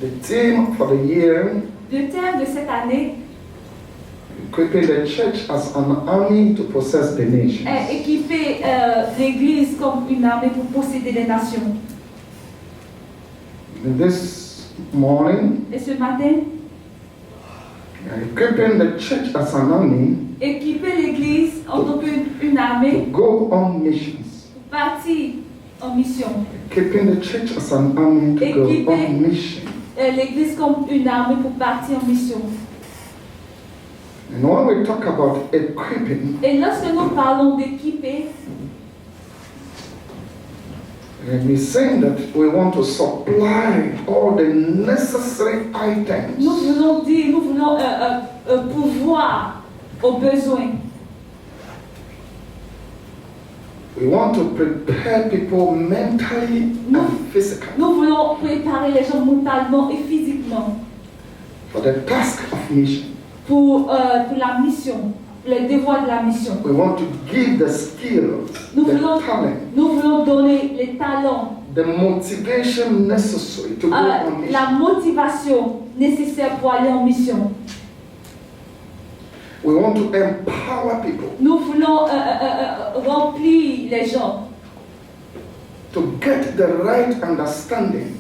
The theme for the year, Le thème de cette année equipping the church as an army to possess the nations. est équiper l'Église comme une armée pour posséder les nations. And this morning, Et ce matin, equipping the church as an army équiper l'Église en tant qu'une armée to go on missions. pour partir en mission. Keeping the church as an army to go Equipping on mission. L'Église comme une armée pour partir en mission. And when we talk about equipping, Et lorsque nous parlons d'équiper, and we're saying that we want to supply all the necessary items nous voulons dire, nous voulons pouvoir aux besoins. we want to prepare people mentally No. and physically Nous voulons préparer les gens mentalement et physiquement for the task of mission. pour la mission, les devoirs de la mission. We want to give the skills, Nous the voulons, talent, nous voulons donner les talents, the motivation necessary to go on mission. la motivation nécessaire pour aller en mission. We want to empower people Nous voulons remplir les gens to get the right understanding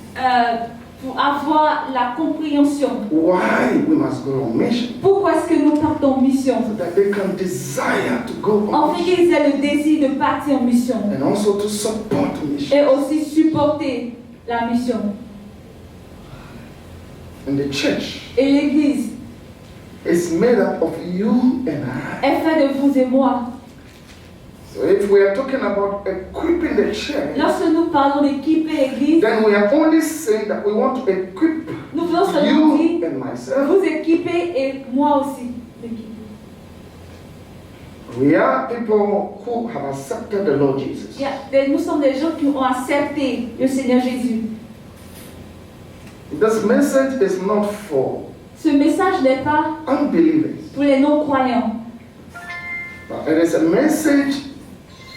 pour avoir la compréhension. why we must go on mission, Pourquoi est-ce que nous partons en mission? so that they can desire to go on En fait, mission qu'ils aient le désir de partir en mission and also to support mission. et aussi supporter la mission. And the church Et l'Église is made up of you and I. est faite de vous et moi. So if we are talking about equipping the church, Lorsque nous parlons d'équiper l'Église, then we are only saying that we want to equip nous voulons seulement you dire and myself. vous équiper et moi aussi. L'équipe. We are people who have accepted the Lord Jesus. Nous sommes des gens qui ont accepté le Seigneur Jésus. This message is not for Ce message n'est pas unbelievers, pour les non-croyants. but it is a message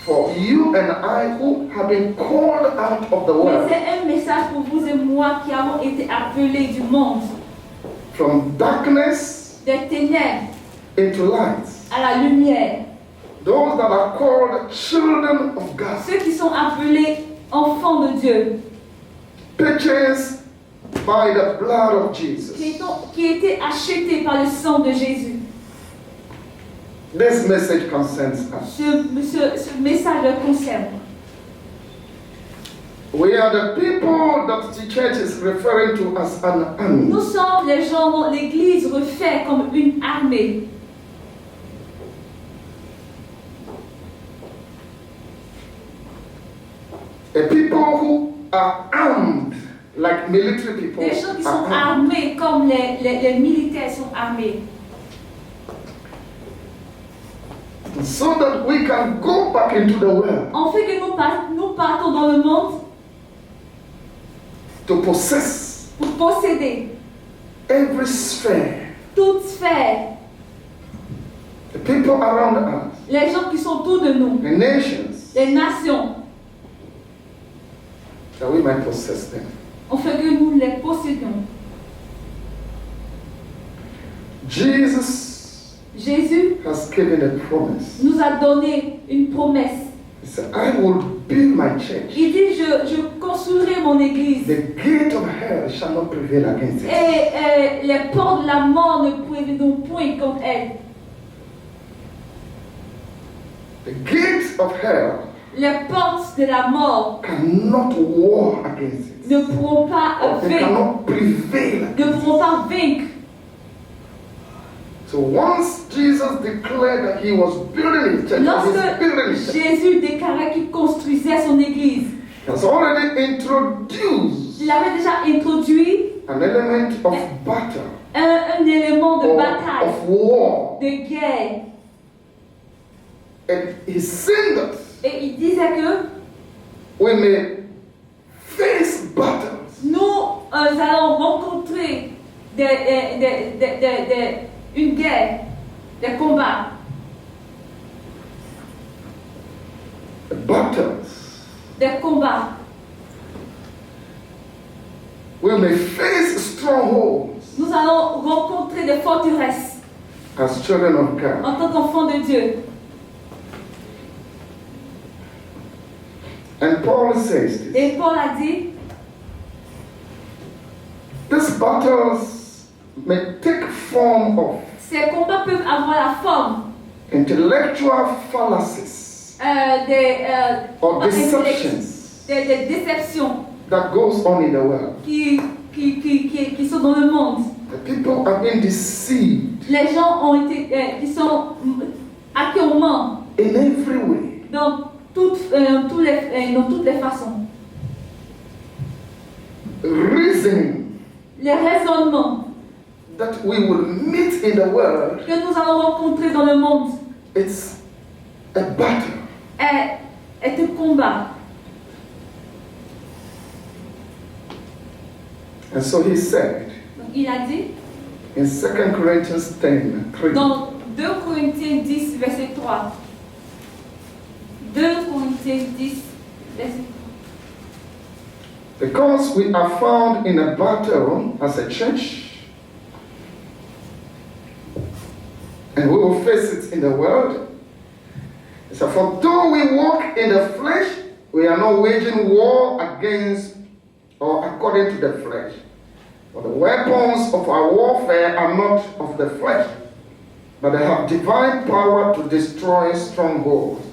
for you and I who have been called out of the Mais world, c'est un message pour vous et moi qui avons été appelés du monde, from darkness des ténèbres into light. à la lumière. Those that are called children of God, Ceux qui sont appelés enfants de Dieu, purchased by the blood of Jesus. qui étaient achetés par le sang de Jésus. This message concerns us. Ce message le concerne. We are the people that the church is referring to as an army. Nous sommes les gens dont l'Église refait comme une armée. A people who are armed like military people Des gens qui are sont armed. armés comme les militaires sont armés. So that we can go back into the world En fait que nous partons dans le monde to possess pour posséder every sphere. toute sphère. The people around us, Les gens qui sont autour de nous, the nations, les nations, that we might possess them. on fait que nous les possédions. Jesus Jésus has given a promise. nous a donné une promesse. He said, I will build my church. Il dit, je construirai mon église. The gate of hell shall not prevail against it. Et les portes de la mort ne prévaudront point contre elle. The gates of hell Les portes de la mort cannot war against it. ne pourront pas Or they vaincre. cannot prevail Ne against pourront pas vaincre. it. So once Jesus declared that he was building his church, Lorsque he's building his church, Jésus déclarait qu'il construisait son église, he has already introduced il avait déjà introduit an element of battle, un élément de or bataille, of war. de guerre. And he's saying that Et il disait que we may face battles, nous allons rencontrer une guerre, des combats, battles. des combats. We may face strongholds Nous allons rencontrer des forteresses as children of God. en tant qu'enfants de Dieu. And Paul says this. Et Paul a dit, These battles may take form of ces combats peuvent avoir la forme intellectual fallacies or deceptions des déceptions that goes on in the world. qui sont dans le monde. The people have been deceived Les gens ont été, qui sont à qui on ment in every way. dans toutes les façons. Reasoning Les raisonnements that we will meet in the world, que nous allons rencontrer dans le monde it's a battle. est un combat. And so he said Donc, il a dit in 2 Corinthians 10:3, dans 2 Corinthiens 10, verset 3. 2 Corinthiens 10, verset 3. because we are found in a battle as a church, and we will face it in the world. So for though we walk in the flesh, we are not waging war against or according to the flesh. For the weapons of our warfare are not of the flesh, but they have divine power to destroy strongholds.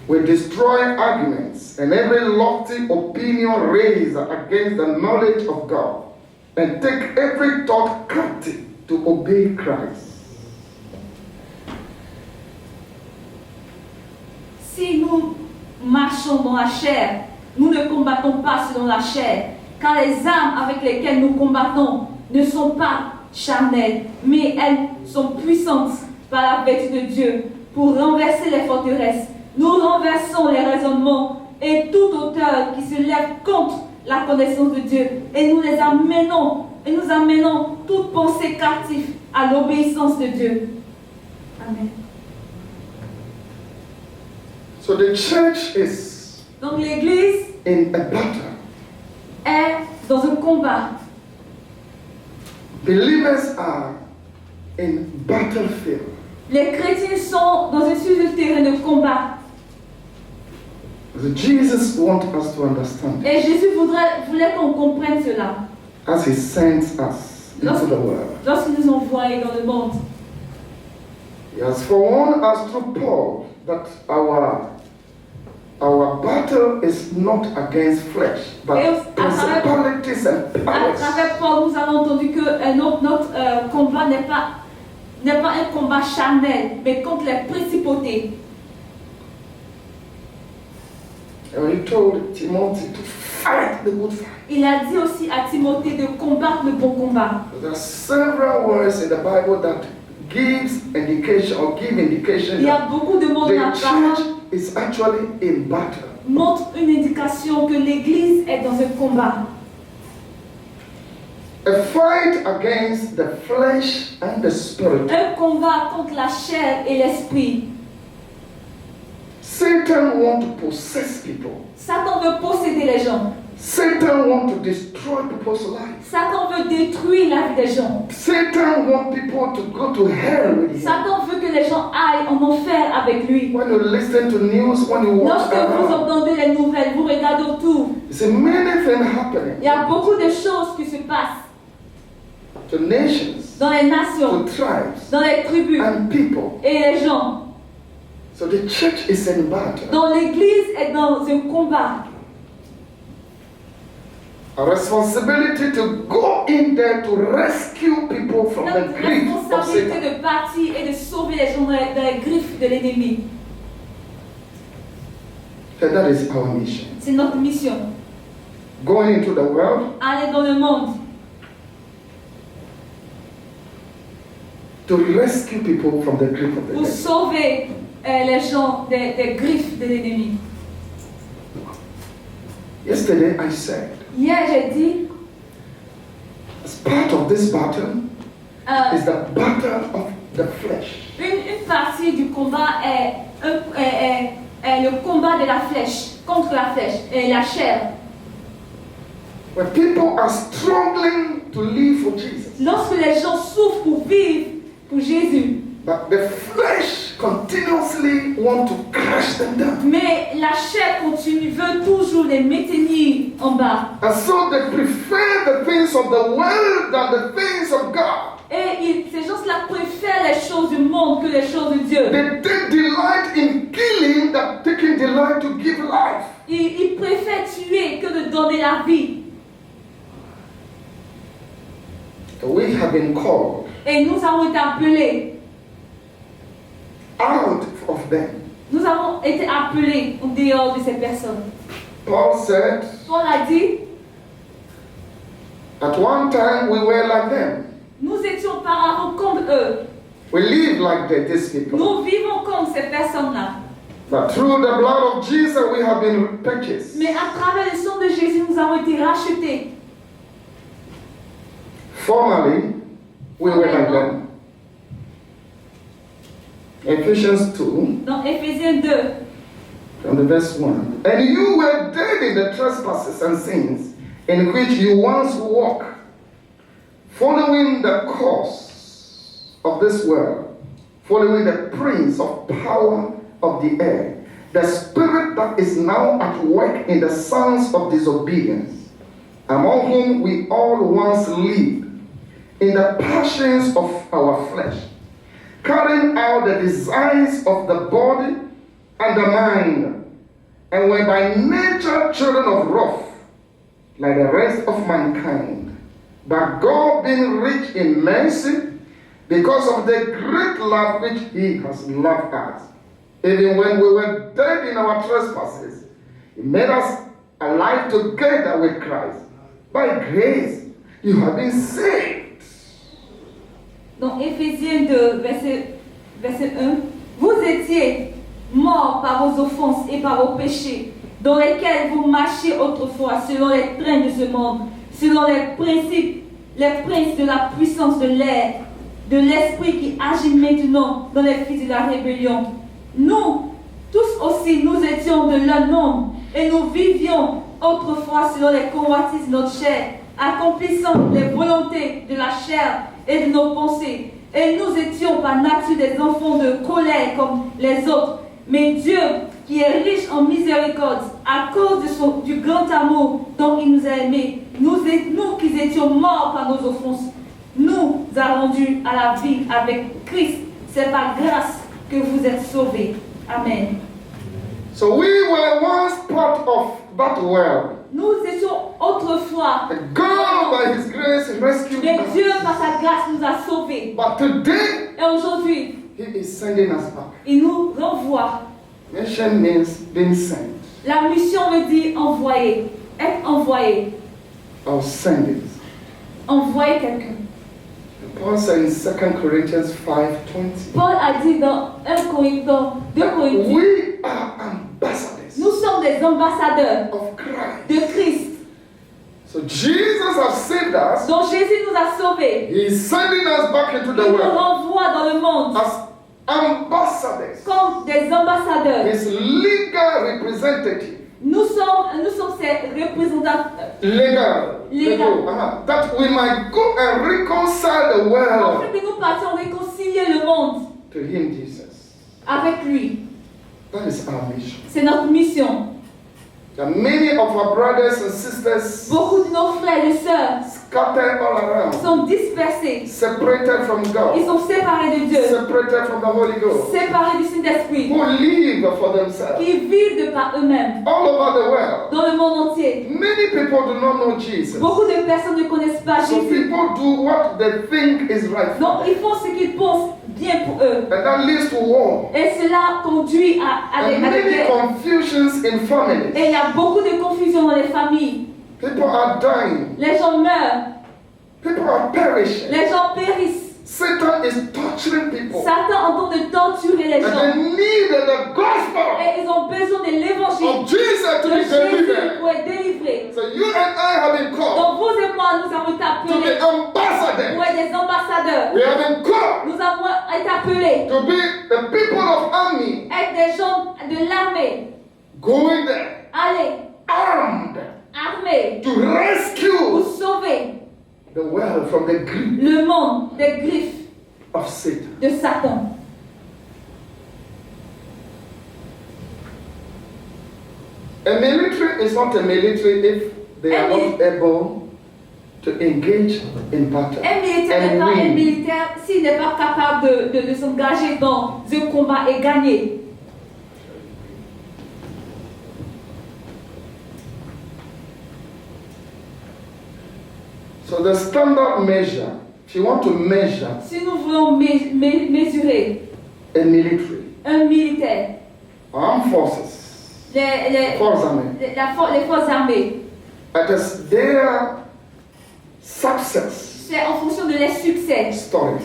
We destroy arguments and every lofty opinion raised against the knowledge of God, and take every thought captive to obey Christ. Si nous marchons dans la chair, nous ne combattons pas selon la chair, car les armes avec lesquelles nous combattons ne sont pas charnelles, mais elles sont puissantes par la vertu de Dieu pour renverser les forteresses. Nous renversons les raisonnements et toute hauteur qui se lève contre la connaissance de Dieu, et nous amenons toute pensée captive à l'obéissance de Dieu. Amen. So the church is Donc l'Église in a battle. est dans un combat. Believers are in battlefield. Les chrétiens sont sur le terrain de combat. So Jesus wants us to understand Et Jésus voulait qu'on comprenne cela as he sends us into the world. lorsqu'il nous envoie dans le monde. He has forewarned us through Paul that our battle is not against flesh, but principalities and À powers. travers Paul, nous avons entendu que notre combat n'est pas un combat charnel, mais contre les principautés. And he told Timothy to fight the good fight. Il a dit aussi à Timothée de combattre le bon combat. There are several words in the Bible that give indication Il y a beaucoup de mots dans la the parole church is actually in battle. montre une indication que l'Église est dans un combat. A fight against the flesh and the spirit. Un combat contre la chair et l'esprit. Satan wants to possess people. Satan veut posséder les gens. Satan wants to destroy people's lives. Satan veut détruire la vie des gens. Satan wants people to go to hell with him. Satan veut que les gens aillent en enfer avec lui. When you listen to news, when you watch Lorsque vous around, entendez les nouvelles, vous regardez autour, you see many things happening il y a beaucoup de choses qui se passent to nations, dans les nations, to tribes, dans les tribus and people. et les gens. So the church is in battle. Donc l'Église est dans un combat. A responsibility to go in there to rescue people from the Notre grief of responsabilité Satan. de partir et de sauver les gens dans les griffes de l'ennemi. So that is our mission. C'est notre mission. Going into the world Aller dans le monde to rescue people from the grief of the pour devil. sauver les gens des griffes de l'ennemi. Yesterday I said, Hier, j'ai dit, as part of this battle is the battle of the flesh. une partie du combat est le combat de la flèche, contre la flèche et la chair. when people are struggling to live for Jesus, lorsque les gens souffrent pour vivre pour Jésus, but the flesh continuously want to crush them down. mais la chair continue, veut toujours les maintenir en bas. And so they prefer the things of the world than the things of God. Et ces gens-là préfèrent les choses du monde que les choses de Dieu. They take delight in killing than taking delight to give life. Ils préfèrent tuer que de donner la vie. We have been called Et nous avons été appelés. out of them. Nous avons été appelés en dehors de ces personnes. Paul said, Paul a dit, at one time we were like them. nous étions auparavant comme eux. We live like these people. Nous vivons comme ces personnes-là. But through the blood of Jesus we have been purchased. Mais à travers le sang de Jésus, nous avons été rachetés. Formerly, we were like them. Ephesians 2, Dans Éphésiens 2, from the verse 1. And you were dead in the trespasses and sins in which you once walked, following the course of this world, following the prince of power of the air, the spirit that is now at work in the sons of disobedience, among whom we all once lived in the passions of our flesh, carrying out the desires of the body and the mind, and were by nature children of wrath, like the rest of mankind. But God, being rich in mercy, because of the great love which He has loved us, even when we were dead in our trespasses, He made us alive together with Christ. By grace, you have been saved. dans Éphésiens 2, verset 1, vous étiez morts par vos offenses et par vos péchés, dans lesquels vous marchiez autrefois selon les trains de ce monde, selon les princes de la puissance de l'air, de l'esprit qui agit maintenant dans les fils de la rébellion. Nous, tous aussi, nous étions de leur nombre, et nous vivions autrefois selon les convoitises de notre chair, accomplissant les volontés de la chair et de nos pensées. Et nous étions par nature des enfants de colère comme les autres. Mais Dieu, qui est riche en miséricorde, à cause du grand amour dont il nous a aimés, nous qui étions morts par nos offenses, nous a rendus à la vie avec Christ. C'est par grâce que vous êtes sauvés. Amen. So we were once part of that world. Nous étions autrefois, And God, by His grace, rescued mais us. Dieu, par sa grâce, nous a sauvés. But today, Et aujourd'hui, He is sending us back. il nous renvoie. Mission means being sent La mission veut dire envoyer, être envoyé, or sending. envoyer quelqu'un. Paul said in 2 Corinthians 5:20, Paul a dit dans 2 Corinthiens, we are ambassadors nous sommes des ambassadeurs of Christ. de Christ. So Jesus has saved us. Donc Jésus nous a sauvés. He is sending us back into Il the nous world renvoie dans le monde as ambassadors, comme des ambassadeurs. His legal representative. Nous sommes ses représentants. Legal. That we might go and reconcile the En world fait, que nous partions réconcilier le monde to Him, Jesus. avec lui. That is our mission. C'est notre mission. There are many of our brothers and sisters Beaucoup de nos frères et sœurs scattered all around, sont dispersés. separated from Ils God, sont séparés de Dieu, separated from the Holy Ghost, séparés du Saint-Esprit, who live for themselves qui vivent de par eux-mêmes all over the world. dans le monde entier. Many people do not know Jesus. Beaucoup de personnes ne connaissent pas So Jésus. people do what they think is right. Donc ils font ce qu'ils pensent bien pour eux. And that leads to war. Et cela conduit à And des many guerres. confusions in families. Et il y a beaucoup de confusion dans les familles. People are dying. Les gens meurent. People are perishing. Les gens périssent. Satan is torturing people. Satan entend de torturer les And gens. they need the gospel Et ils ont besoin de l'évangile of Jesus to de be Jésus delivered. pour être délivrés. So you and I have been called Donc vous et moi, nous avons été to be appelés pour ambassadors. être des ambassadeurs. We have been called Nous avons été appelés to be the people of army être des gens de l'armée. going there Allez, armed armés to rescue the world from the grip le monde des griffes of Satan. de Satan. A military is not a military if they are not able to engage in battle Un militaire n'est and pas un win. militaire s'il n'est pas capable de s'engager dans un combat et gagner. So the standard measure, if you want to measure Si nous voulons mesurer a military, un militaire, armed forces, les forces armées, forces armées, it is their success c'est en fonction de les succès. stories.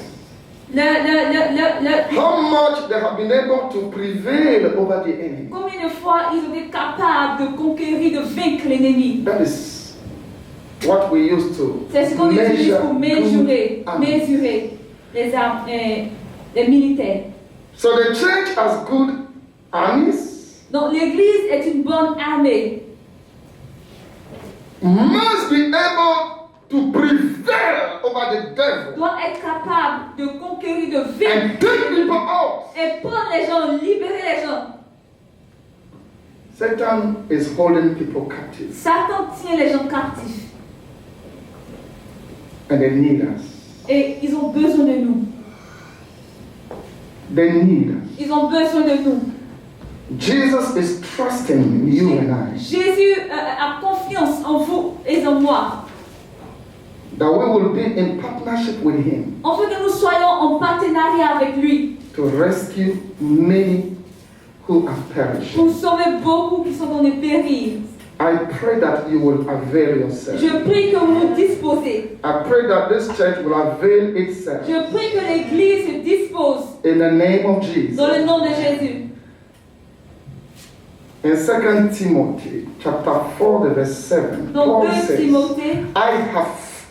Le, How much they have been able to prevail over the enemy. combien de fois ils ont été capables de conquérir, de vaincre l'ennemi. That is what we used to C'est ce qu'on utilise pour mesurer, good army. mesurer les armes, les militaires. So the church has good armies, Donc l'Église est une bonne armée. must be able to prevail over the devil Doit être capable de conquérir, de and vaincre take people out. et prendre les gens, libérer les gens. Satan is holding people captive Satan tient les gens captifs and they need us. et ils ont besoin de nous. They need us. Ils ont besoin de nous. Jesus is trusting you and I Jésus a confiance en vous et en moi. that we will be in partnership with him On veut que nous soyons en partenariat avec lui to rescue many who have perished. pour sauver beaucoup qui sont dans des périls. I pray that you will avail yourself. Je prie que vous vous disposez. I pray that this church will avail itself Je prie que l'Église se dispose in the name of Jesus. dans le nom de Jésus. In 2 Timothy chapter 4, the verse 7, Dans Paul 2 says, Timothée, I have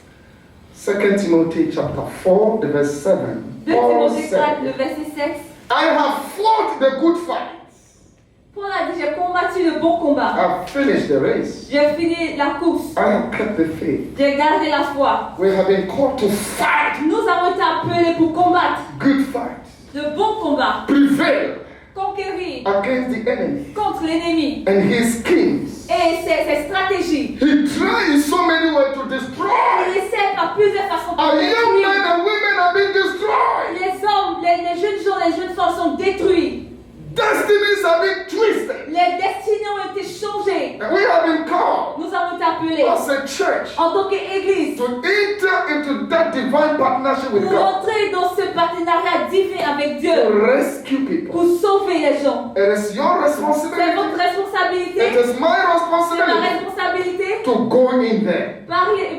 2 Timothy chapter 4, the verse 7. 2 Paul Timothée 4, said, le verset 7. I have fought the good fight. Paul a dit, j'ai combattu le bon combat. I've finished the race. J'ai fini la course. I have kept the faith. J'ai gardé la foi. We have been called to fight Nous avons été appelés pour combattre good fight. le bon combat. Prevail Conquérir against the enemy contre l'ennemi and his schemes. et ses stratégies. He tried in so many ways to destroy. Il essaie par plusieurs façons de Our young men détruire. and women have been destroyed. Les hommes, les jeunes gens, les jeunes femmes sont détruits. Destinies have been twisted. Les destinées ont été changées. And we have been called Nous avons été appelés as a church en tant qu'Église to enter into that divine partnership with pour God entrer dans ce partenariat divin avec to Dieu, rescue people. pour sauver les gens. It is your C'est responsibility. votre responsabilité, It is my c'est ma responsibility responsabilité, to go in there.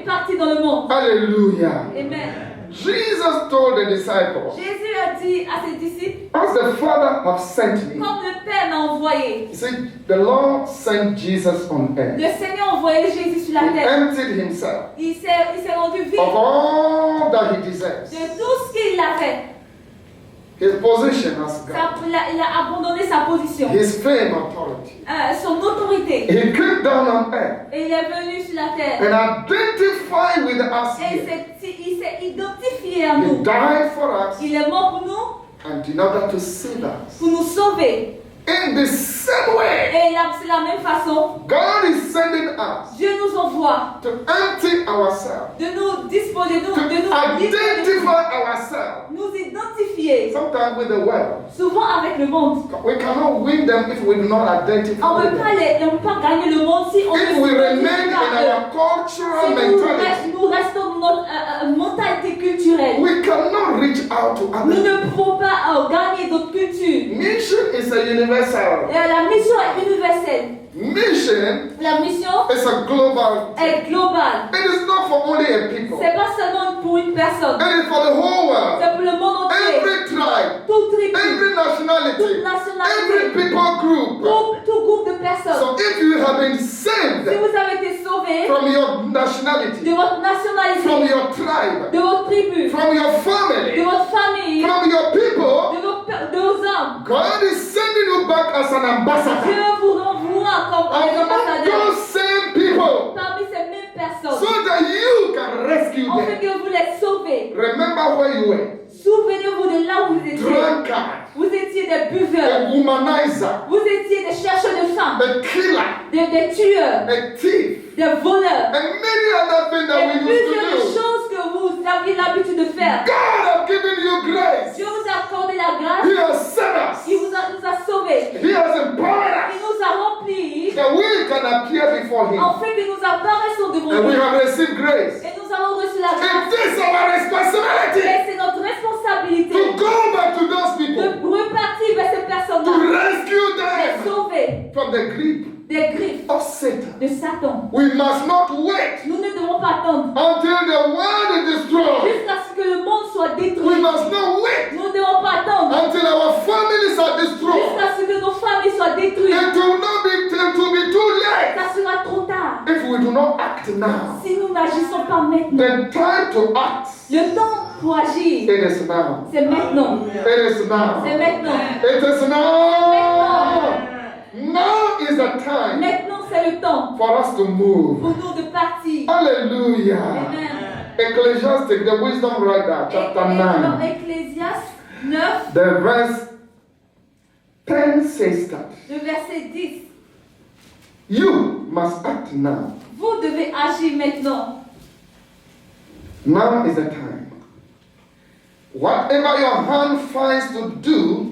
partir dans le monde. Hallelujah. Amen. Jesus told the disciples, Jésus a dit à ses disciples, as the Father have sent me. comme le Père m'a envoyé, You see, the Lord sent Jesus on earth. le Seigneur a envoyé Jésus sur la He terre. emptied himself Il s'est rendu vide of all that he deserves. de tout ce qu'il avait. His position as God, Il a abandonné sa position, his fame, authority. son autorité. He came down on earth Et il est venu sur la terre. and identified with us Et here. il s'est identifié à He nous. died for us Il est mort pour nous, and in order to save us. pour nous sauver. In the same way, Et c'est la même façon, God is sending us Dieu nous envoie to empty ourselves, de nous disposer, de to nous libérer, identify ourselves. nous identifier, Sometimes with the world. souvent avec le monde. We cannot win them if we do not identify On with ne them. peut pas gagner le monde si on If ne we remain s'identifie in pas à eux. our cultural Si mentality, nous restons dans notre mentalité culturelle, we cannot reach out to nous others. ne pouvons pas gagner d'autres cultures. Mission is a universal. Et la mission est universelle. Mission La mission is a global. est globale. It is not for only a people. C'est pas seulement pour une personne. It is for the whole world. C'est pour le monde entier. Every tribe, Toute tribu, every nationality, toute nationalité, every people group. tout groupe de personnes. So if you have been Si saved vous avez été sauvés from your de nationality, votre from nationalité, your tribe, de votre tribu, from your de family, votre famille, from your people, de vos hommes, God is sending you back as an ambassador. Dieu vous renvoie comme Among des ambassadeurs those same people parmi ces mêmes personnes, so that you can rescue afin them. que vous les sauvez. Remember where you were. Souvenez-vous de là où vous étiez. Drunkard, Vous étiez des buveurs. a womanizer, Vous étiez des chercheurs de femmes, a killer, des tueurs, a thief, des voleurs. and many other things that Et we used plusieurs to do. choses que vous aviez l'habitude de faire. God has given you grace. Dieu vous a accordé la grâce. He has saved us. Il nous a sauvés. He has empowered Il us nous a remplis. that we can appear before Him. En fait, que nous apparaissons devant And we lui. have received grace. Et nous avons reçu la It grâce. is our responsibility Et c'est notre responsabilité to go back to those de people, repartir vers ces to personnes-là. rescue Les them sauver from the grip des griffes of Satan. de Satan. We must not wait Nous ne devons pas attendre until the world is destroyed. jusqu'à ce que le monde soit We détruit. must not wait Nous ne devons pas attendre until our families are destroyed. jusqu'à ce que nos familles soient détruites. It will not be, it will be too late Ça sera trop tard. if we do not act now. Si nous n'agissons pas maintenant, The time to act, le temps pour agir, it is now. c'est maintenant. It is now. C'est maintenant. It is now. Now is the time Maintenant, c'est le temps for us to move. pour nous de partir. Hallelujah. Amen. Ecclesiastic, the wisdom writer, chapter Et dans 9, Ecclésiaste 9, the verse 10 says that le verset 10. you must act now. Vous devez agir maintenant. Now is the time. Whatever your hand finds to do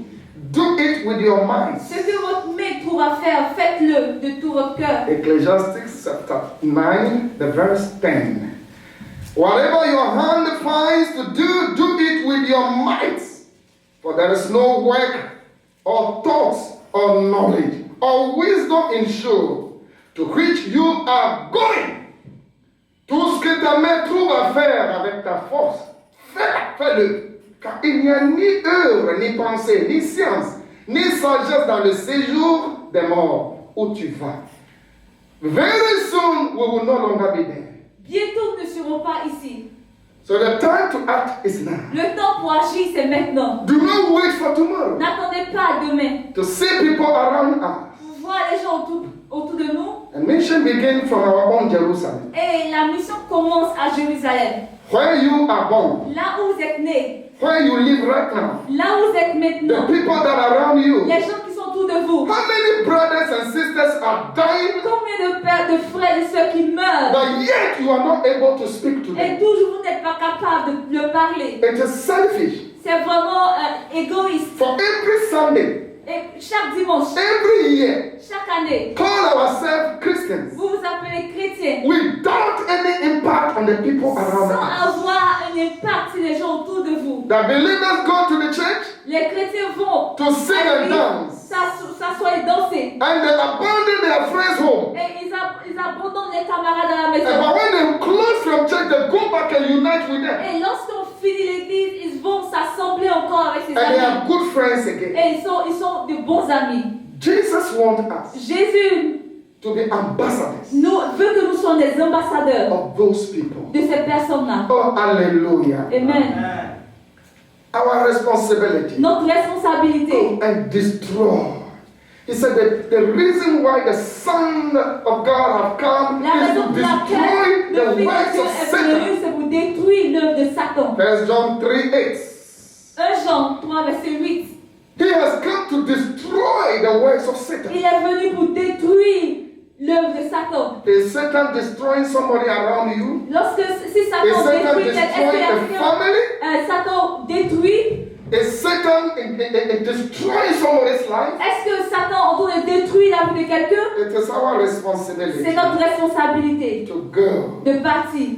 it with your mind. Ce que votre main trouve à faire, faites-le de tout votre cœur. Ecclesiastes chapter 9, the verse 10. Whatever your hand finds to do it with your might. For there is no work or thoughts or knowledge or wisdom in show to which you are going. Tout ce que ta main trouve à faire avec ta force, fais-le. Car il n'y a ni œuvre, ni pensée, ni science, ni sagesse dans le séjour des morts où tu vas. Very soon we will no longer be there. Bientôt, nous ne serons pas ici. So the time to act is now. Le temps pour agir, c'est maintenant. Do not wait for tomorrow N'attendez pas à demain. to see people around us. Pour voir les gens autour de nous. And mission begins from our own Jerusalem. Et la mission commence à Jérusalem. Where you are born, Là où vous êtes nés. where you live right now, Là où vous êtes the maintenant. people that are around you. Les gens qui sont autour de vous. How many brothers and sisters are dying, Combien de pères, de frères et sœurs qui meurent. but yet you are not able to speak to Et them? toujours vous n'êtes pas capable de leur parler. It is selfish. C'est vraiment égoïste. For every Sunday, Et chaque dimanche, every year, chaque année, call ourselves Christians vous vous appelez chrétiens. without any impact on the people around Sans us. avoir un impact sur les gens autour de vous. The believers go to the church Les chrétiens vont to sing and dance, s'asseoir et danser. and they abandon their friends' home. Et ils abandonnent les camarades à la And maison. but when they close from church, they go back and unite with them. Et lorsqu'on finit l'église, ils vont s'assembler encore avec ses And they amis. are good friends again. Et ils sont de bons amis. Jesus wants us Jésus to be ambassadors veut que nous soyons des ambassadeurs of those people. de ces personnes-là. Oh, hallelujah. Amen. Our responsibility. Notre responsabilité. And destroy. He said that the reason why the Son of God have come La is raison to pour laquelle destroy le the Fils works de Dieu of est Satan. venu, c'est pour détruire l'œuvre de Satan. 1 John 3:8. 1 Jean 3, verset 8. He has come to destroy the works of Satan. Il est venu pour détruire l'œuvre de Satan. Is Satan destroying somebody around you? Lorsque si Is Satan Satan détruit, est-ce qu'il y destroying a a family? Satan détruit? Is Satan in destroying somebody's life? Est-ce que Satan est en train de détruire la vie de quelqu'un? It is our responsibility C'est notre responsabilité to go de partir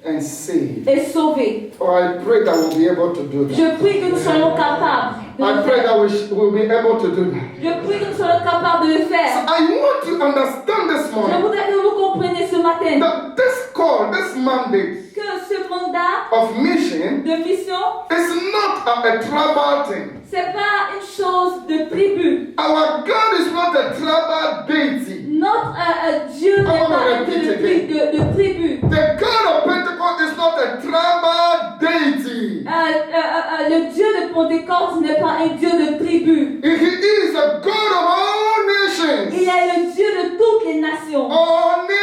and save. et sauver. Oh, I pray that we'll be able to do that. Je prie que nous soyons capables de I le pray faire. that we'll be able to do that. Je prie que nous soyons capables de le So faire. I want to understand this Je morning voudrais que vous compreniez ce matin that this call, this mandate que ce mandat of mission de mission, is not a tribal thing. c'est pas une chose de tribu. Our God is not a tribal deity. Notre Dieu n'est I wanna pas un repeat Dieu de tribu. The God of Pentecost is not a tribal deity. Le Dieu de Pentecôte n'est pas un Dieu de tribu. He is a God of all nations. Il est le Dieu de toutes les nations. All nations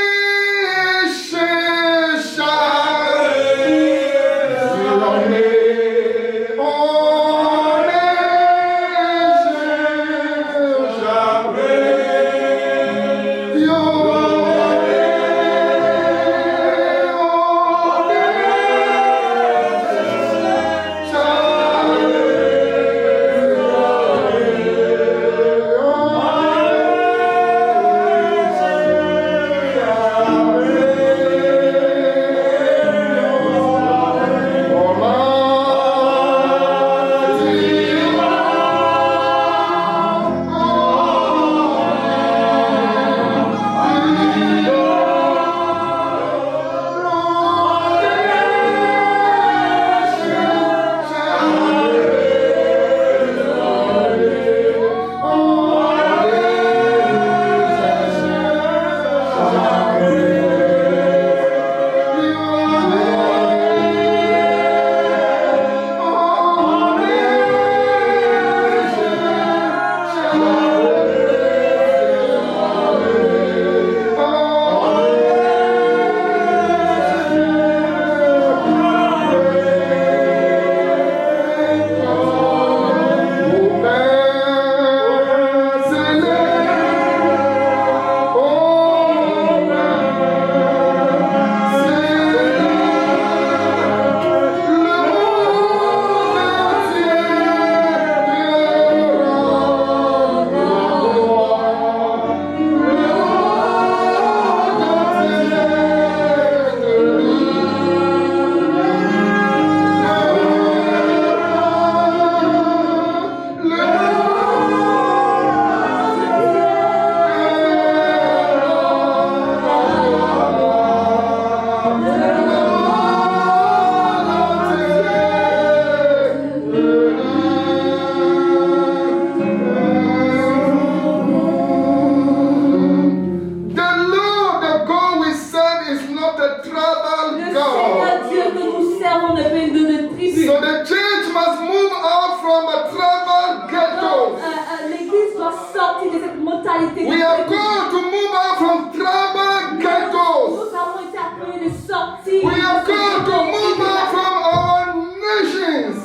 tribal Le God. Seigneur Dieu que nous servons ne vient de notre tribu. So the church must move out from a tribal ghetto. L'Église doit sortir de cette mentalité. We are called to move out from tribal ghettos. Nous avons été appelés de sortir. We are called to move out from our nations.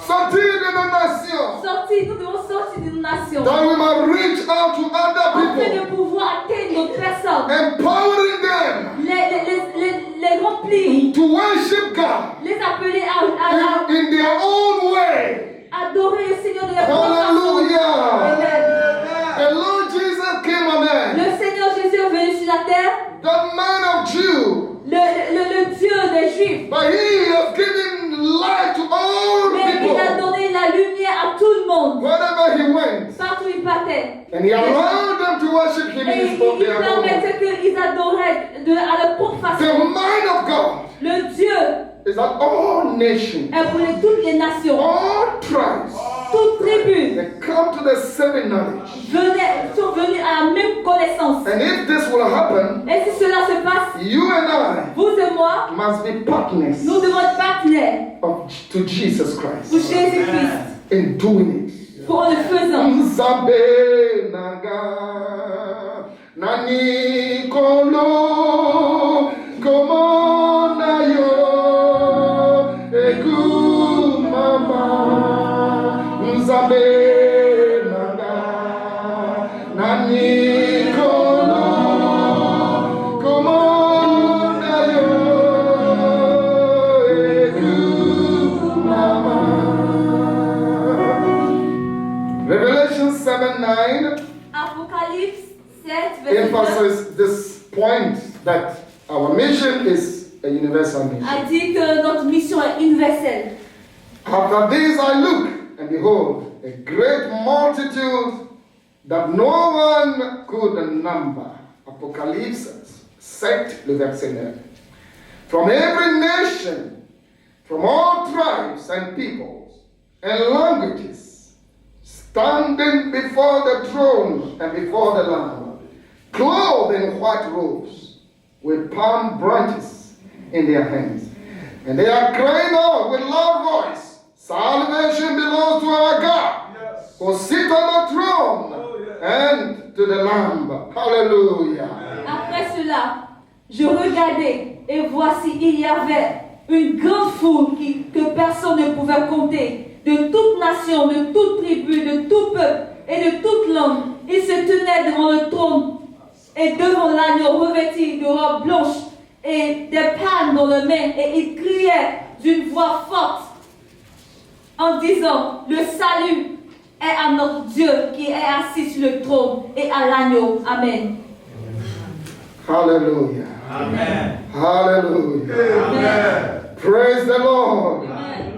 Sortir de nos nations. Nous devons sortir de nos nations. That we might reach out to other Afin people. de pouvoir atteindre d'autres personnes. Empowering them Les remplir. to worship God Les appeler à in their own way. adorer le Seigneur de la propre façon. Hallelujah. Amen. The Lord Jesus came a man. Le Seigneur Jésus est venu sur la terre. The man of Jew. Le Dieu des Juifs. But he has given light to all Mais il a people. donné la lumière à tout le monde. Wherever he went. Partout où il partait. And he allowed them to worship him Et in his own il their own way. permettait qu'ils adoraient à leur propre The façon. mind of God Le Dieu is that all nations, est pour toutes les nations, all tribes, toutes tribus they come to the same knowledge. sont venus à la même connaissance. And if this will happen, Et si cela se passe, you and vous et moi, I must be partners nous devons être partenaires to Jesus pour Christ Jésus-Christ in doing it. pour le faisant. Nzabe naga nani kolo komo na yo egu mama Nzabe naga nani kolo komo na yo egu mama. Revelation 7:9 Apocalypse 7, verset 9 emphasizes this point that our mission is a universal mission. a dit que notre mission est universelle. After this I look, and behold, a great multitude that no one could number. Apocalypse 7, le verset 9. From every nation, from all tribes and peoples and languages, standing before the throne and before the Lamb, clothed in white robes, with palm branches in their hands. And they are crying out with loud voice, salvation belongs to our God, who sit on the throne and to the Lamb. Hallelujah. Après cela, je regardais et voici il y avait une grande foule que personne ne pouvait compter, de toute nation, de toute tribu, de tout peuple et de toute langue. Ils se tenaient devant le trône et devant l'agneau revêti de robes blanches et des palmes dans les mains, et ils criaient d'une voix forte en disant: le salut est à notre Dieu qui est assis sur le trône et à l'agneau. Amen. Hallelujah. Amen. Hallelujah. Amen. Praise the Lord. Amen.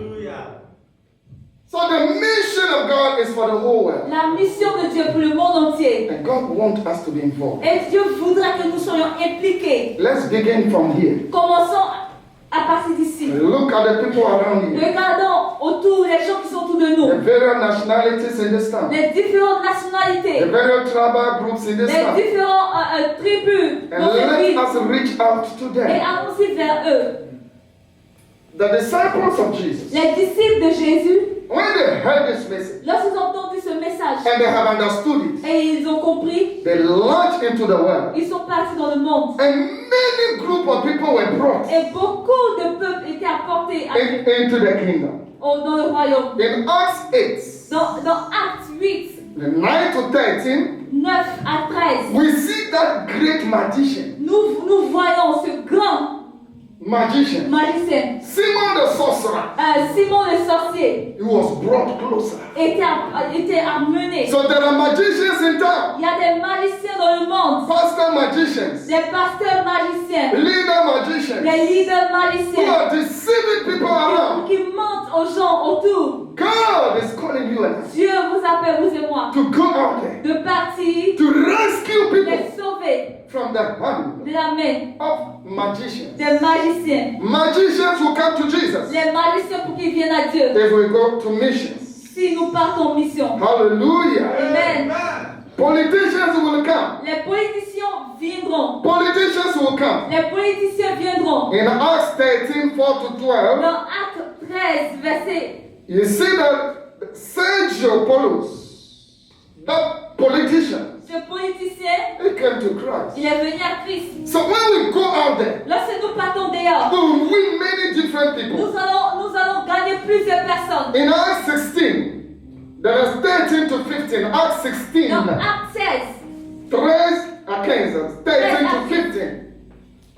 So the mission of God is for the whole world. La mission de Dieu pour le monde entier. And God wants us to be involved. Et Dieu voudra que nous soyons impliqués. Let's begin from here. Commençons à partir d'ici. Look at the people around you. Regardons autour les gens qui sont autour de The nous. various nationalities in this town. Les différentes The nationalités. various tribal groups in this Les town. différentes tribus And dans cette let ville. us reach out to Et them. allons-y vers eux. The disciples of Jesus, Les disciples de Jésus, when they heard this message lorsqu'ils ont entendu ce message and they have understood it, et ils ont compris, they launched into the world. ils sont partis dans le monde. And many group of people were brought Et beaucoup de peuples étaient apportés into the kingdom. dans le royaume. In Acts 8, Dans Actes 8, the 9 to 13, 9 à 13, we see that great magician, nous voyons ce grand magicien, Simon the sorcerer, Simon le sorcier, he was brought closer. était amené. So there are magicians in town, Il y a des magiciens dans le monde, pastor magicians, des pasteurs magiciens, leader magicians, des leaders who magiciens are deceiving people around. qui mentent aux gens autour. God is calling you and I Dieu vous appelle, vous et moi, to go out there, de partir, to rescue people les sauver from the hand de la main of magicians. des magiciens. Magicians will come to Jesus Les magiciens pour qu'ils viennent à Dieu. if we go to missions. Si nous partons en mission. Hallelujah. Amen. Politicians will come Les politiciens viendront. Politicians will come. Les politiciens viendront. In Acts 13, 4 to 12, Dans Acte 13, verset, you see that Sergio Paulus, that politician, ce politicien, he came to Christ. il est venu à Christ. So when we go out there, Lorsque nous partons dehors, we will win many different people. nous allons gagner plusieurs personnes. In Acts 16, there is 13 to 15. Acts 16, Dans Acte 16, 13 à 15, 13 to 15.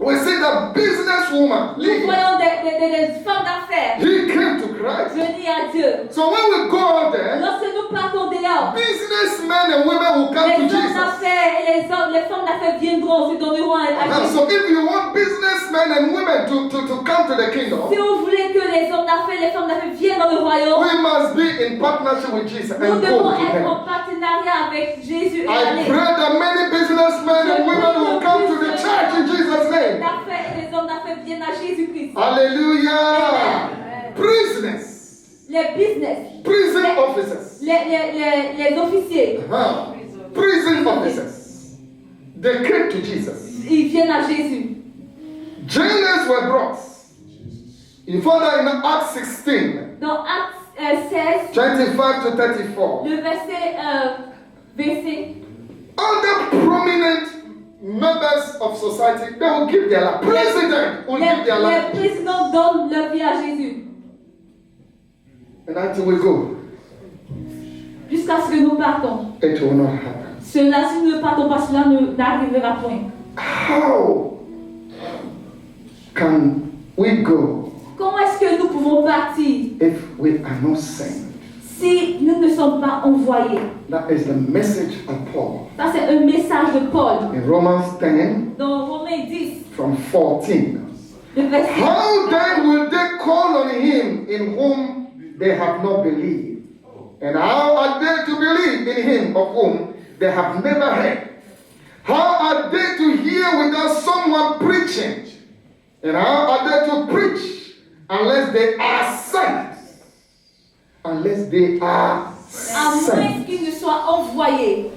We see the businesswoman, nous Lydia, voyons des femmes d'affaires he came to Christ. venir à Dieu. So when we go out there, Lorsque nous partons dehors, businessmen and women will come les to hommes Jesus. d'affaires et les femmes d'affaires viendront, se donneront à And Jésus. so if you want businessmen and women to come to the kingdom, Si vous voulez que les hommes d'affaires, les femmes d'affaires viennent dans le royaume, we must be in partnership with Jesus nous and go devons to être him. en partenariat avec Jésus et I aller. pray that many businessmen and women will come to the church in Jesus' name. D'affaires et les hommes d'affaires viennent à Jésus-Christ. Hallelujah. Amen. Prisoners, Les business, prison officers, les officiers, prison officers, they came to Jesus. ils viennent à Jésus. Jailers were brought. You find that in Acts 16, Dans Acte 16, 25 to 34. le verset Other prominent members of society, they will give their life. President will give their les life. présidents donnent leur vie à Jésus. And until we go, Jusqu'à ce que nous partons. it will not happen. Cela, si nous ne partons pas, cela n'arrivera point. How can we go Comment est-ce que nous pouvons partir if we are not sent? si nous ne sommes pas envoyés? That is the message of Paul. Ça, c'est un message de Paul. In Romans 10, Dans Romains 10, from 14. le verset. How then will they call on him in whom they have not believed? And how are they to believe in him of whom they have never heard? How are they to hear without someone preaching? And how are they to preach unless they are sent? Unless they are À moins sent. qu'ils ne soient envoyés.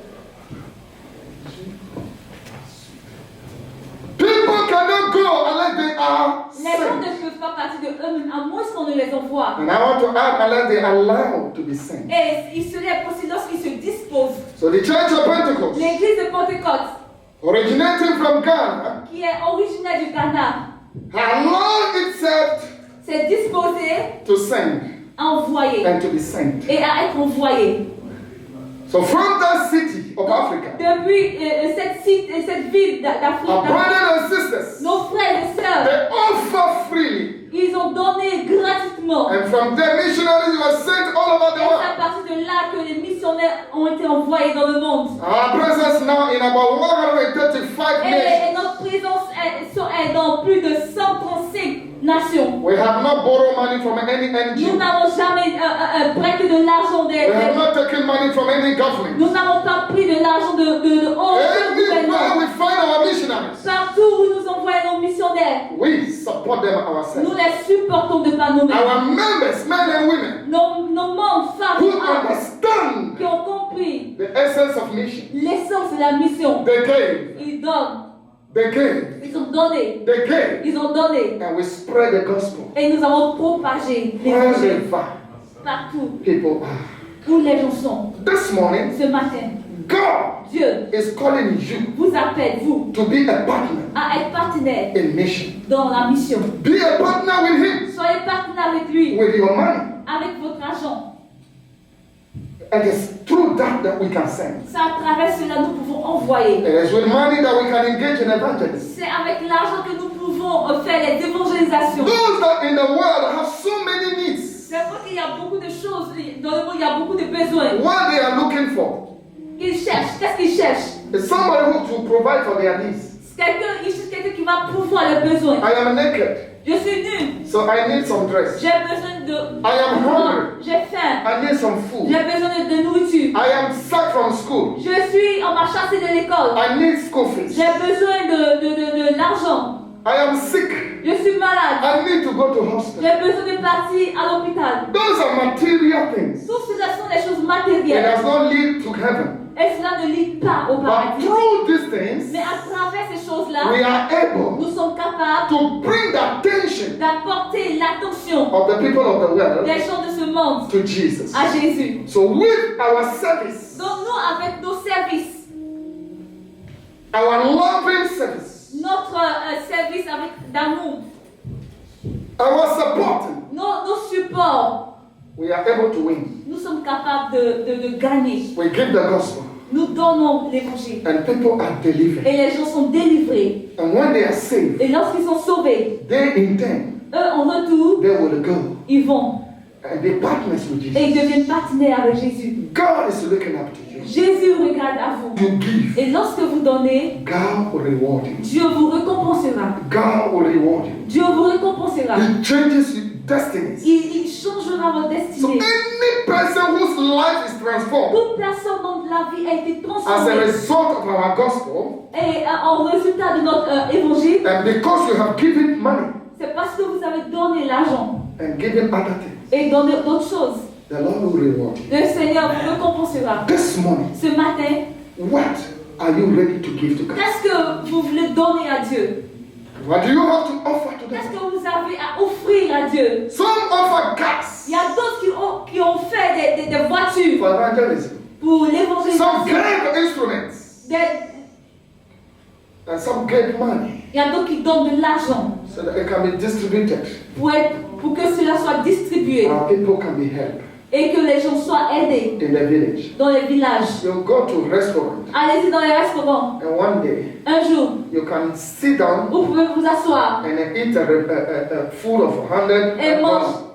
People cannot go unless they are Les gens ne sent. peuvent pas partir de eux-mêmes à moins qu'on ne les envoie. And I want to add, unless they are allowed to be sent. Et il serait possible lorsqu'ils se disposent. So the Church of Pentecost, L'église de Pentecôte, originating from Ghana, qui est originaire du Ghana, allowed itself s'est disposée to send à envoyer and to be sent. et à être envoyée. So from that city of Africa, Depuis cette ville our d'Afrique, brothers and sisters, nos frères et sœurs, they offer freely. ils ont donné gratuitement. And from there, missionaries were sent all over Et the c'est à world. partir de là que les missionnaires ont été envoyés dans le monde. Our presence now in about 135 Et nations. notre présence est dans plus de 135 nations. We have not borrowed money from any Nous NGO. n'avons jamais prêté de l'argent We have not taken money from any government. Nous n'avons pas pris de l'argent de aucun Everywhere gouvernement. we find our missionaries, Partout où nous envoyons nos missionnaires, we support them nous ourselves. les supportons de par nous-mêmes. Our members, men and women, Nos membres, femmes who et hommes, understand qui ont compris the essence of mission. l'essence de la mission, They gave, ils donnent, they gave, ils ont donné, they gave, ils ont donné. and we spread the gospel Et nous avons propagé l'évangile wherever partout people are. où les gens sont. This morning, Ce matin, God Dieu is calling you vous appelle, vous, to be a partner à être partenaire in mission. dans la mission. Be a partner with Him, Soyez partenaire avec lui, with your money. avec votre argent. And it's through that that we can send. C'est à travers cela que nous pouvons envoyer. It is with money that we can engage in evangelism. C'est avec l'argent que nous pouvons faire les évangélisations. Those that in the world have so many needs, C'est vrai qu'il y a beaucoup de choses dans le monde, il y a beaucoup de besoins. what they are looking for Ils cherchent. Qu'est-ce qu'ils cherchent? is somebody who to provide for their needs. Ils cherchent quelqu'un qui va pouvoir leurs besoins. I am naked, Je suis nue. so I need some dress. J'ai besoin de... I am hungry. J'ai faim. I need some food. J'ai besoin de nourriture. I am sacked from school. Je suis, on m'a chassé de l'école. I need school fees. J'ai besoin de l'argent. I am sick. Je suis malade. I need to go to hospital. J'ai besoin de partir à l'hôpital. Those are material things. Tout cela sont des choses It matérielles. does not lead to heaven. Et cela ne lit pas au But paradis. through these things, Mais à travers choses-là, we are able nous sommes capables to bring the attention d'apporter l'attention of the people of the world des gens de ce monde to Jesus. à Jésus. So with our service, Donc nous, avec nos services, our loving service, notre service avec d'amour, our supporting, nos supports, we are able to win. nous sommes capables de gagner. We give the gospel Nous donnons l'évangile. and people are delivered. Et les gens sont délivrés. And when they are saved, Et lorsqu'ils sont sauvés, they intend, eux, en retour, they will go ils vont and they partners with et ils Jesus. deviennent partenaires avec Jésus. God is looking up to you. Jésus regarde à vous. You give, Et lorsque vous donnez, God will reward you. Dieu vous récompensera. God will reward you. Dieu vous récompensera. He changes your destinies. Il changera votre So destinée. any person whose life is transformed Toute personne dont la vie a été as a transformée result of our gospel, et en résultat de notre évangile, and because you have given money c'est parce que vous avez donné l'argent and given other things, et donné d'autres choses. the Lord will reward you. Le Seigneur vous récompensera. This morning, Ce matin, what are you ready to give to God? qu'est-ce que vous voulez donner à Dieu? What do you have to offer to Qu'est-ce God? que vous avez à offrir à Dieu? Some offer cars Il y a d'autres qui ont fait des voitures for evangelism, pour some l'évangélisation. gave instruments, and some gave money Il y a d'autres qui donnent de l'argent so that it can be distributed. pour que cela soit distribué Our people can be helped et que les gens soient aidés in the village. dans les villages. You go to a restaurant, Allez-y dans les restaurants. and one day Un jour, you can sit down vous pouvez vous asseoir and eat a food of 100 et dollars.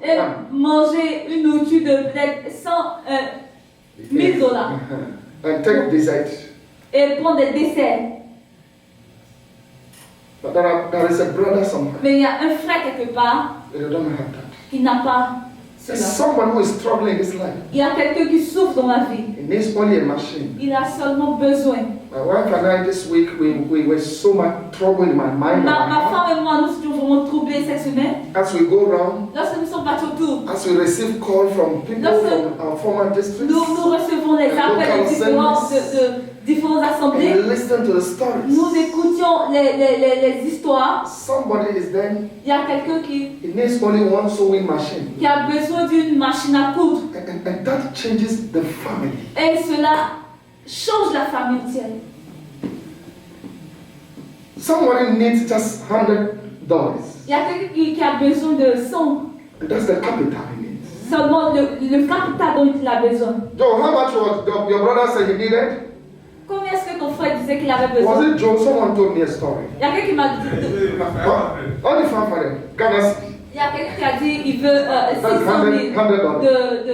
manger une nourriture de peut-être 1000 dollars And take dessert. et prendre des desserts. But there is a brother somewhere. Mais il y a un frère quelque part They don't have that. qui n'a pas There's cela. someone who is struggling in his life. Il y a quelqu'un qui souffre dans la vie. He needs only a machine. Il a seulement besoin. My wife and I this week we were so much trouble in my mind. and Ma my heart. femme et moi, nous étions vraiment troublés cette semaine. As we go around, Lorsque nous sommes partis autour, as we receive call from people from our former districts, nous recevons les appels de différentes assemblées. and we listen to the stories. Nous écoutions les histoires. Somebody is there. Il y a quelqu'un qui He needs only one sewing machine. a besoin d'une machine à coudre. And that changes the family. Et cela change la famille entière. Somebody needs just $100. Il y a quelqu'un qui a besoin de 100, And that's the capital he needs. seulement le capital dont il a besoin. Joe, how much was your brother said he needed? Combien est-ce que ton frère disait qu'il avait Was besoin? it Joe? Someone told me a story. Il y a quelqu'un qui m'a dit, All the fanfare, Ghana. il y a quelqu'un qui a dit il veut 600 000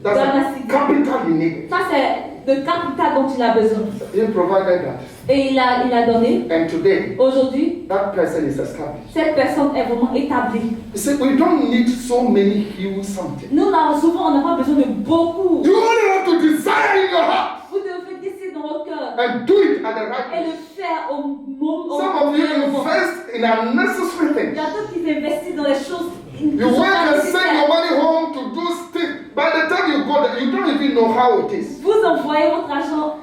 That's the capital he needed. Ça c'est le capital dont il a besoin. He provided that. Et il a donné. And today, Aujourd'hui, that person is established. cette personne est vraiment établie. You see, we don't need so many huge something. Nous, souvent, on n'a pas besoin de beaucoup. You only have to desire in your heart Vous devez décider dans votre cœur and do it at the right et time. le faire au moment. Some of you invest in unnecessary Il things. y a d'autres qui investissent dans les choses. You work and send your money home to do things. By the time you go there, you don't even know how it is. Vous envoyez votre argent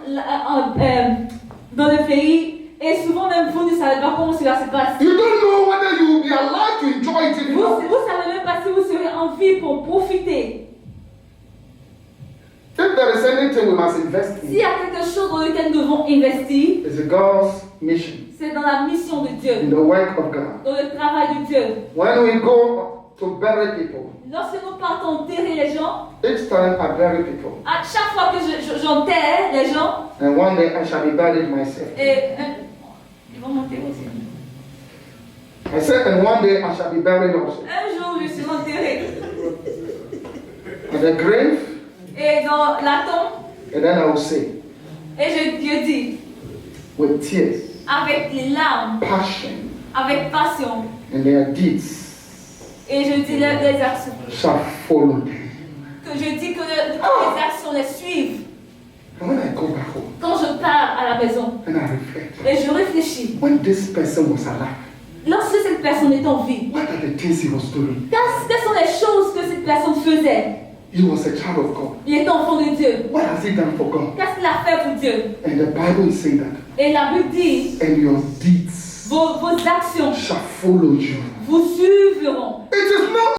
dans le pays et souvent même vous ne savez pas comment cela se passe. You don't know whether you will be allowed to enjoy it Vous anymore. ne savez même pas si vous serez en vie pour profiter. If there is anything we must invest S'il y in, a quelque chose dans lequel nous devons investir, it's God's mission, c'est dans la mission de in Dieu, the work of God. dans le travail de Dieu. When we go to bury people, Lorsque nous partons enterrer les gens, each time I bury people, à chaque fois que j'enterre les gens, and one day I shall be buried myself. et ils vont monter aussi. I said, and one day I shall be buried also. Un jour, je suis enterré. At the grave, Et dans la tombe, and then I will say, et je dis, with tears, avec les larmes, passion, avec passion, and their deeds et je dis les actions. shall follow them. Que je dis que les actions les suivent. And when I go back home Quand je pars à la maison, and I reflect, et je réfléchis, when this person was alive, lorsque cette personne est en vie, what are the things he was doing? quelles sont les choses que cette personne faisait? He was a child of God. Il est enfant de Dieu. What has he done for God? Qu'est-ce qu'il a fait pour Dieu? And the Bible is saying that. Et la Bible dit, And your deeds vos actions shall follow you. vous suivront. It is not